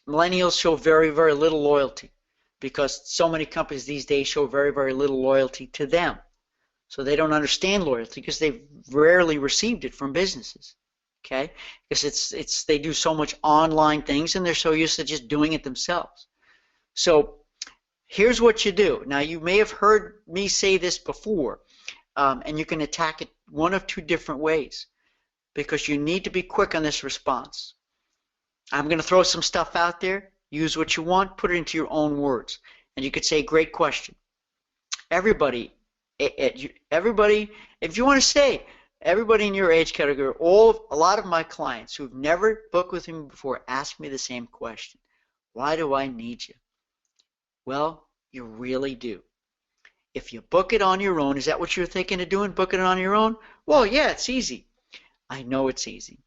Millennials show very, very little loyalty because so many companies these days show very, very little loyalty to them. So they don't understand loyalty because they've rarely received it from businesses. Okay? Because they do so much online things and they're so used to just doing it themselves. So here's what you do. Now you may have heard me say this before, and you can attack it one of two different ways because you need to be quick on this response. I'm going to throw some stuff out there. Use what you want. Put it into your own words. And you could say, great question. Everybody, if you want to say, everybody in your age category, a lot of my clients who've never booked with me before ask me the same question. Why do I need you? Well, you really do. If you book it on your own, is that what you're thinking of doing, booking it on your own? Well, yeah, it's easy. I know it's easy.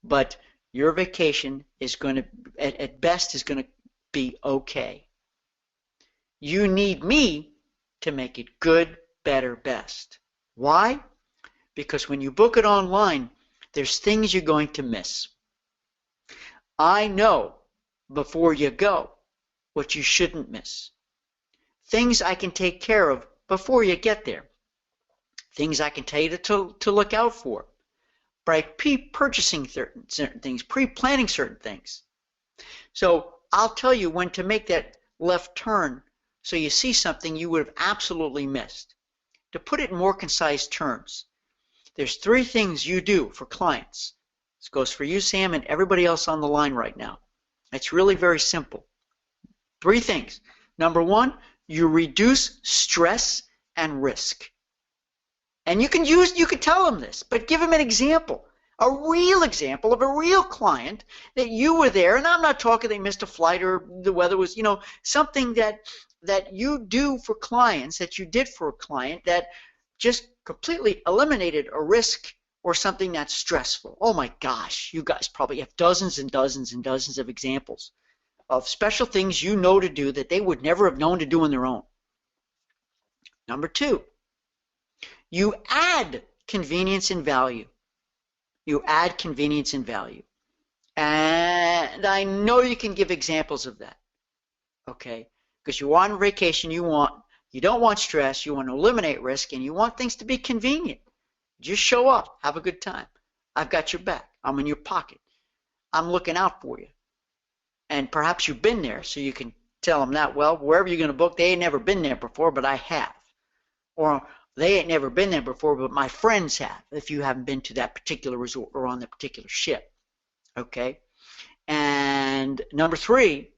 But your vacation is going to, at best, is going to be okay. You need me to make it good, better, best. Why? Because when you book it online, there's things you're going to miss. I know before you go what you shouldn't miss. Things I can take care of before you get there. Things I can tell you to look out for. By pre-purchasing certain things, pre-planning certain things. So I'll tell you when to make that left turn so you see something you would have absolutely missed. To put it in more concise terms, there's 3 things you do for clients. This goes for you, Sam, and everybody else on the line right now. It's really very simple. 3 things. Number 1, you reduce stress and risk. And you can tell them this, but give them an example, a real example of a real client that you were there, and I'm not talking they missed a flight or the weather was, something that you do for clients, that you did for a client that just completely eliminated a risk or something that's stressful. Oh my gosh, you guys probably have dozens and dozens and dozens of examples of special things you know to do that they would never have known to do on their own. Number 2. You add convenience and value. You add convenience and value. And I know you can give examples of that. Okay? Because you want a vacation, you don't want stress, you want to eliminate risk, and you want things to be convenient. Just show up, have a good time. I've got your back. I'm in your pocket. I'm looking out for you. And perhaps you've been there, so you can tell them that, well, wherever you're going to book, they ain't never been there before, but I have. Or they ain't never been there before, but my friends have, if you haven't been to that particular resort or on that particular ship. Okay? And number 3,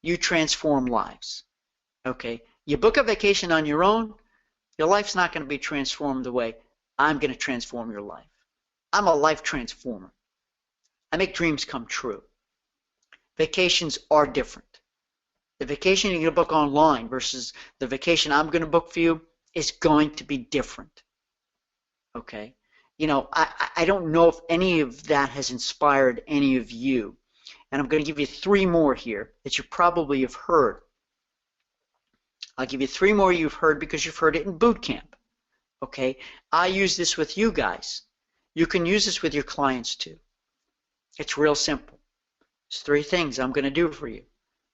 you transform lives. Okay? You book a vacation on your own, your life's not going to be transformed the way I'm going to transform your life. I'm a life transformer. I make dreams come true. Vacations are different. The vacation you're going to book online versus the vacation I'm going to book for you is going to be different. Okay? I don't know if any of that has inspired any of you. And I'm going to give you 3 more here that you probably have heard. I'll give you 3 more you've heard because you've heard it in boot camp. Okay? I use this with you guys. You can use this with your clients too. It's real simple. There's 3 things I'm going to do for you.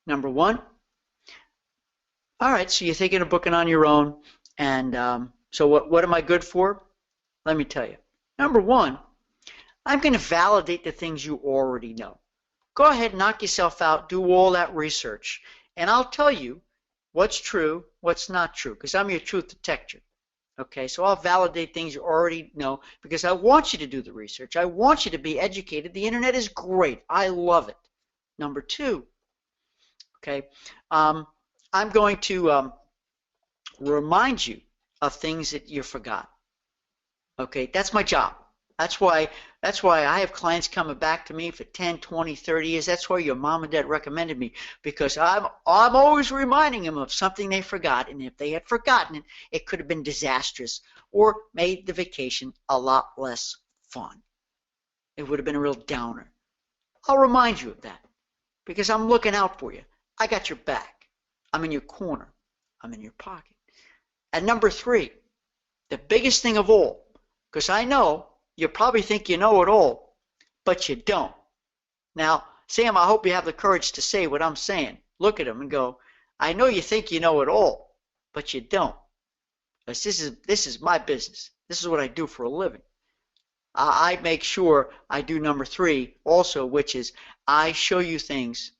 Number 1, all right, so you're thinking of booking on your own. And so what am I good for? Let me tell you. Number 1, I'm going to validate the things you already know. go ahead and knock yourself out, do all that research, and I'll tell you what's true, what's not true, because I'm your truth detector. Okay, so I'll validate things you already know because I want you to do the research. I want you to be educated. The internet is great. I love it. Number two, okay, I'm going to remind you of things that you forgot. Okay, that's my job. That's why I have clients coming back to me for 10, 20, 30 years. That's why your mom and dad recommended me, because I'm always reminding them of something they forgot, and if they had forgotten it, it could have been disastrous or made the vacation a lot less fun. It would have been a real downer. I'll remind you of that because I'm looking out for you. I got your back. I'm in your corner. I'm in your pocket. And number three, the biggest thing of all, because I know you probably think you know it all, but you don't. Now, Sam, I hope you have the courage to say what I'm saying. Look at him and go, I know you think you know it all, but you don't. Because this is my business. This is what I do for a living. I make sure I do number three also, which is I show you things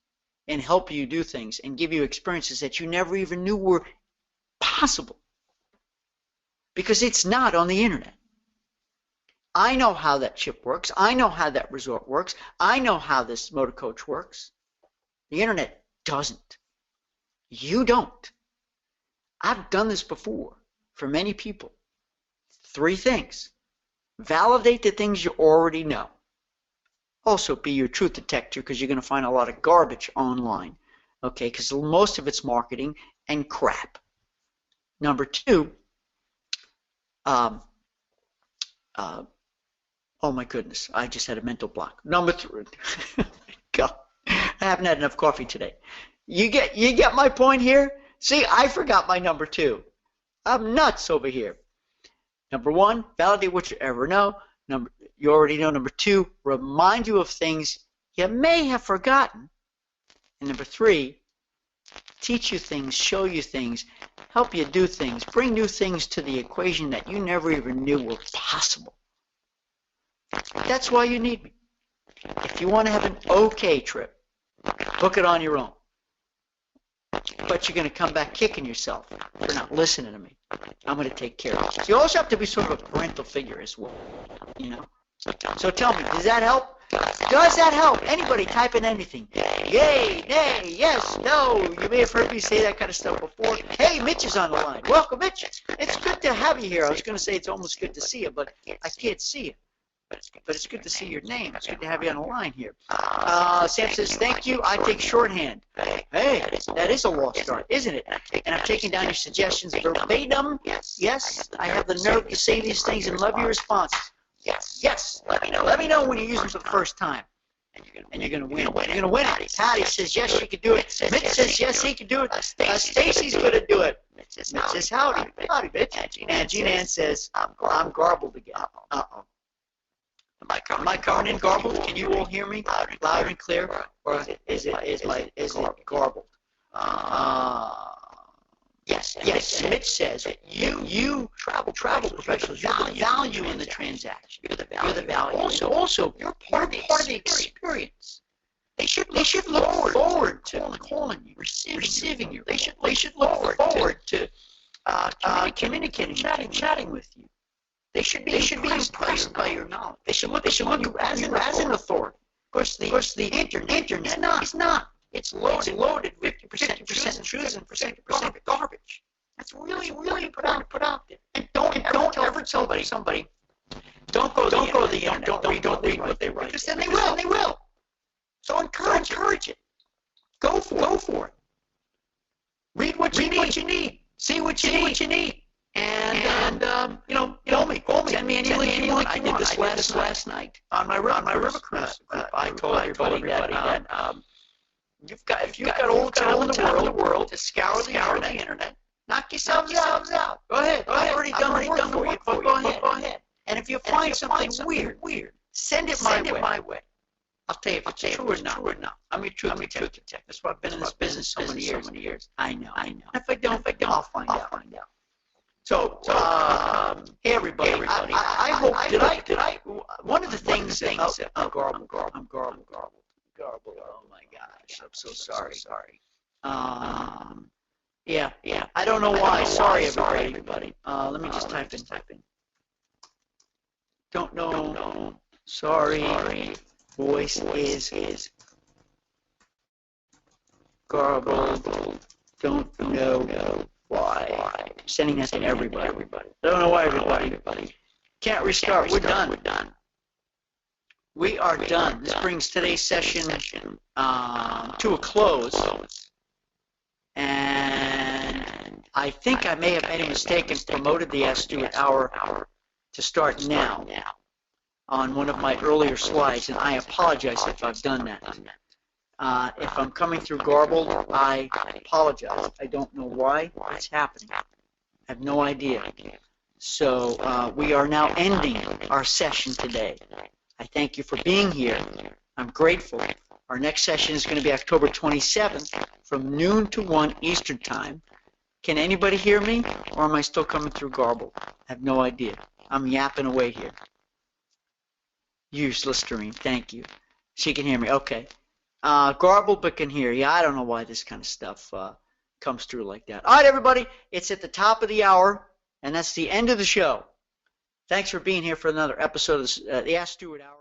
and help you do things and give you experiences that you never even knew were possible. Because it's not on the internet. I know how that ship works. I know how that resort works. I know how this motor coach works. The internet doesn't. You don't. I've done this before for many people. Three things. Validate the things you already know. Also be your truth detector because you're going to find a lot of garbage online. Okay, because most of it's marketing and crap. Number two, oh my goodness, I just had a mental block. Number three, God, I haven't had enough coffee today. You get my point here? See, I forgot my number two. I'm nuts over here. Number one, validate what you ever know. You already know. Number two, remind you of things you may have forgotten. And number three, teach you things, show you things, help you do things, bring new things to the equation that you never even knew were possible. That's why you need me. If you want to have an okay trip, book it on your own. But you're going to come back kicking yourself for not listening to me. I'm going to take care of it. So you also have to be sort of a parental figure as well, you know. So tell me, does that help? Does that help? Anybody type in anything. Yay, nay, yes, no. You may have heard me say that kind of stuff before. Hey, Mitch is on the line. Welcome, Mitch. It's good to have you here. I was going to say it's almost good to see you, but I can't see you. But it's good to see your name. It's good to have you on the line here. Sam says, thank you. I take shorthand. Hey, that is a lost art, isn't it? And I'm taking down your suggestions verbatim. Yes, I have the nerve to say these things and love your responses. Yes. Let me know when you use them for the first time. And you're going to win. You're going to win it. Patty says, yes, she could do it. Mitch says, yes, he could do it. Stacy's going to do it. Mitch says, howdy, Mitch. And Gina Ann says, I'm garbled again. Uh-oh. Am I coming in garbled? Can you all hear me loud and clear? Or is it garbled? Yes. Mitch says that you travel professionals. You're the value in the transaction. You're the value. Also, you're part of the experience. They should look forward to calling you, receiving you. They should look forward to communicating, chatting with you. They should be impressed by your knowledge. They should look at you as an authority. Of course, the internet is not. It's loaded 50% truth and 50% garbage. That's really put out there. And don't ever tell somebody, don't go to the internet. Don't read what they write. Because then they will. So encourage it. Go for it. Read what you need. See what you need. And call me. Send me any link you want. I did this last night on my river cruise. I told everybody that if you've got all the time in the world to scour the internet, knock yourselves out. Go ahead. I've already done the work for you. Go ahead. And if you find something weird, send it my way. I'll tell you if it's true or not. I'm your truth detector. That's why I've been in this business so many years. I know. If I don't, I'll find out. So, hey everybody. I hope, did I, one of the things that, I'm garbled. garbled. Oh my gosh, I'm so sorry. Yeah. I don't know why. Sorry, everybody. Let me just type in. Don't know. Sorry. Voice is garbled. Don't know why. Sending that to everybody. Don't know why, everybody. Can't restart. We're done. We are done. This brings today's session to a close. And I think I may have made a mistake and promoted the Ask Stuart Hour to start now on one of my earlier slides, and I apologize if I've done that. If I'm coming through garbled, I apologize. I don't know why it's happening. I have no idea. So we are now ending our session today. I thank you for being here. I'm grateful. Our next session is going to be October 27th from noon to 1 Eastern Time. Can anybody hear me, or am I still coming through garbled? I have no idea. I'm yapping away here. Use Listerine. Thank you. She can hear me. Okay. Garbled but can hear. Yeah, I don't know why this kind of stuff comes through like that. All right, everybody. It's at the top of the hour, and that's the end of the show. Thanks for being here for another episode of the Ask Stuart Hour.